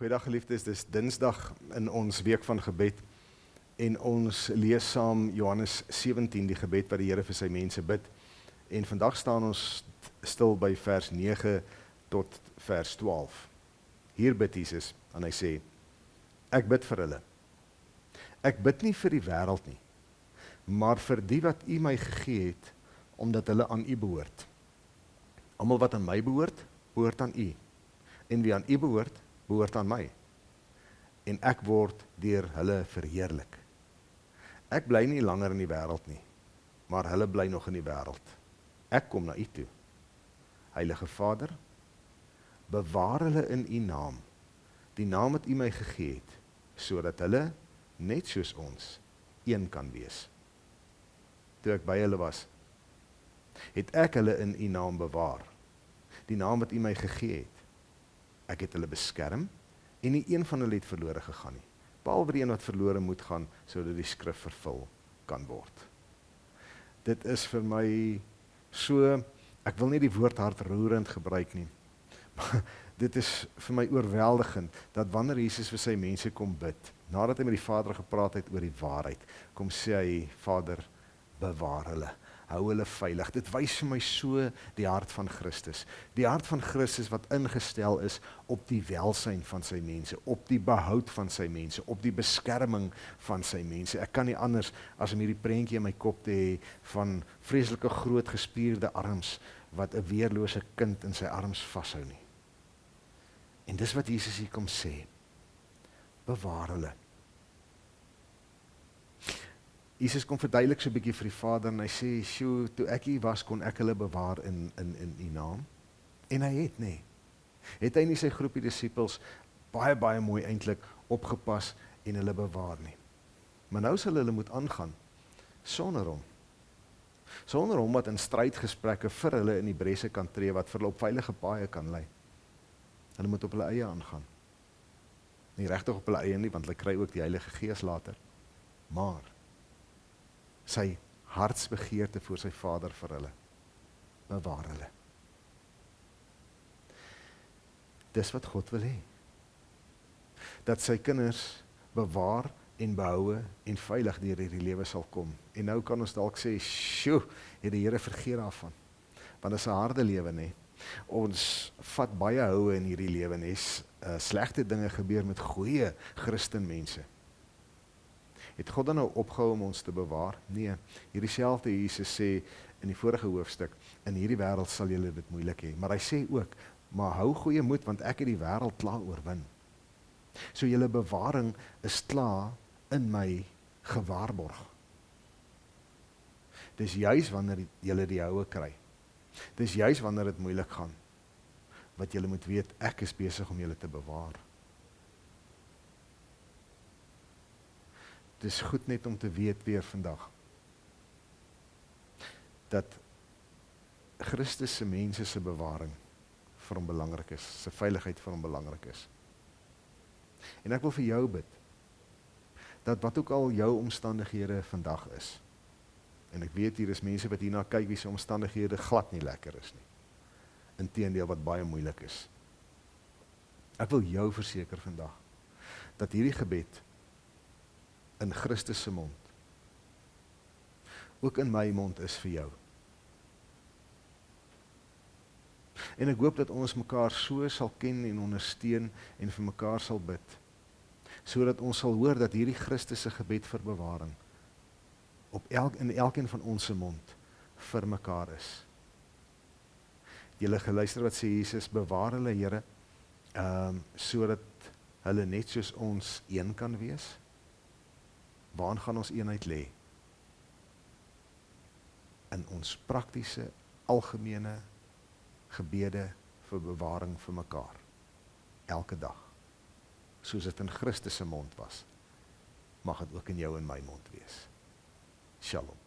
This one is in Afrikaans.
Goeiedag geliefdes, dis Dinsdag in ons week van gebed en ons lees saam Johannes 17, die gebed wat die Here vir sy mense bid. En vandag staan ons stil by vers 9 tot vers 12. Hier bid Jesus en hy sê, ek bid vir hulle. Ek bid nie vir die wêreld nie, maar vir die wat U my gegee het, omdat hulle aan U behoort. Almal wat aan my behoort, behoort aan U. En wie aan U behoort, behoort aan my. En ek word deur hulle verheerlik. Ek bly nie langer in die wêreld nie, maar hulle bly nog in die wêreld. Ek kom na U toe. Heilige Vader, bewaar hulle in U naam, die naam wat U my gegee het, sodat hulle, net soos ons, een kan wees. Toe ek by hulle was, het ek hulle in U naam bewaar, die naam wat U my gegee het. Ek het hulle beskerm, en nie een van hulle het verlore gegaan nie, behalwe die een wat verlore moet gaan, sodat die skrif vervul kan word. Dit is vir my so, ek wil nie die woord hartroerend gebruik nie, maar dit is vir my oorweldigend, dat wanneer Jesus vir sy mense kom bid, nadat hy met die Vader gepraat het oor die waarheid, kom sê hy, Vader, bewaar hulle, hou hulle veilig. Dit wys vir my so die hart van Christus. Die hart van Christus wat ingestel is op die welsyn van sy mense, op die behoud van sy mense, op die beskerming van sy mense. Ek kan nie anders as om hierdie prentjie in my kop te hê van vreeslike groot gespierde arms wat 'n weerlose kind in sy arms vashou nie. En dis wat Jesus hier kom sê. Bewaar hulle. Jesus kom verduidelik so 'n bietjie vir die Vader en hy sê, "Sjoe, toe ek hier was, kon ek hulle bewaar in U naam." En hy het, nee. Het hy nie sy groepie disippels baie mooi eintlik opgepas en hulle bewaar nie. Maar nou sal hulle moet aangaan sonder hom. Sonder hom wat in strydgesprekke vir hulle in die bresse kan tree, wat vir hulle op veilige paaie kan lei. Hulle moet op hulle eie aangaan. Nie regtig op hulle eie nie, want hulle kry ook die Heilige Gees later. Maar sy hartsbegeerte voor sy Vader vir hulle, bewaar hulle. Dis wat God wil hê. Dat sy kinders bewaar en behoue en veilig deur hierdie lewe sal kom. En nou kan ons dalk sê, "Sjoe, het die Here vergeet daarvan." Want dit is 'n harde lewe, nê. Ons vat baie houe in hierdie lewe, nê. Slegte dinge gebeur met goeie Christenmense. Het God dan nou opgehou om ons te bewaar? Nee, hierdie selfde Jesus sê in die vorige hoofstuk, in hierdie wêreld sal julle dit moeilik hê. Maar hy sê ook, maar hou goeie moed, want ek het die wêreld klaar oorwin. So julle bewaring is klaar in my gewaarborg. Dis juis wanneer julle die houe kry. Dis juis wanneer dit moeilik gaan, wat julle moet weet, ek is besig om julle te bewaar. Het is goed net om te weet weer vandag, dat Christus se mense se bewaring vir hom belangrik is, sy veiligheid vir hom belangrik is. En ek wil vir jou bid, dat wat ook al jou omstandighede vandag is, en ek weet hier is mense wat hierna kyk wie se omstandighede glad nie lekker is nie, inteendeel wat baie moeilik is. Ek wil jou verseker vandag, dat hierdie gebed in Christus se mond, ook in my mond is vir jou. En ek hoop dat ons mekaar so sal ken en ondersteun en vir mekaar sal bid, sodat ons sal hoor dat hierdie Christus se gebed vir bewaring in elkeen van ons se mond vir mekaar is. Julle geluister wat sê Jesus, bewaar hulle, Here, sodat hulle net soos ons een kan wees. Waarin gaan ons eenheid lê? In ons praktiese, algemene gebede vir bewaring vir mekaar. Elke dag. Soos dit in Christus se mond was, mag dit ook in jou en my mond wees. Shalom.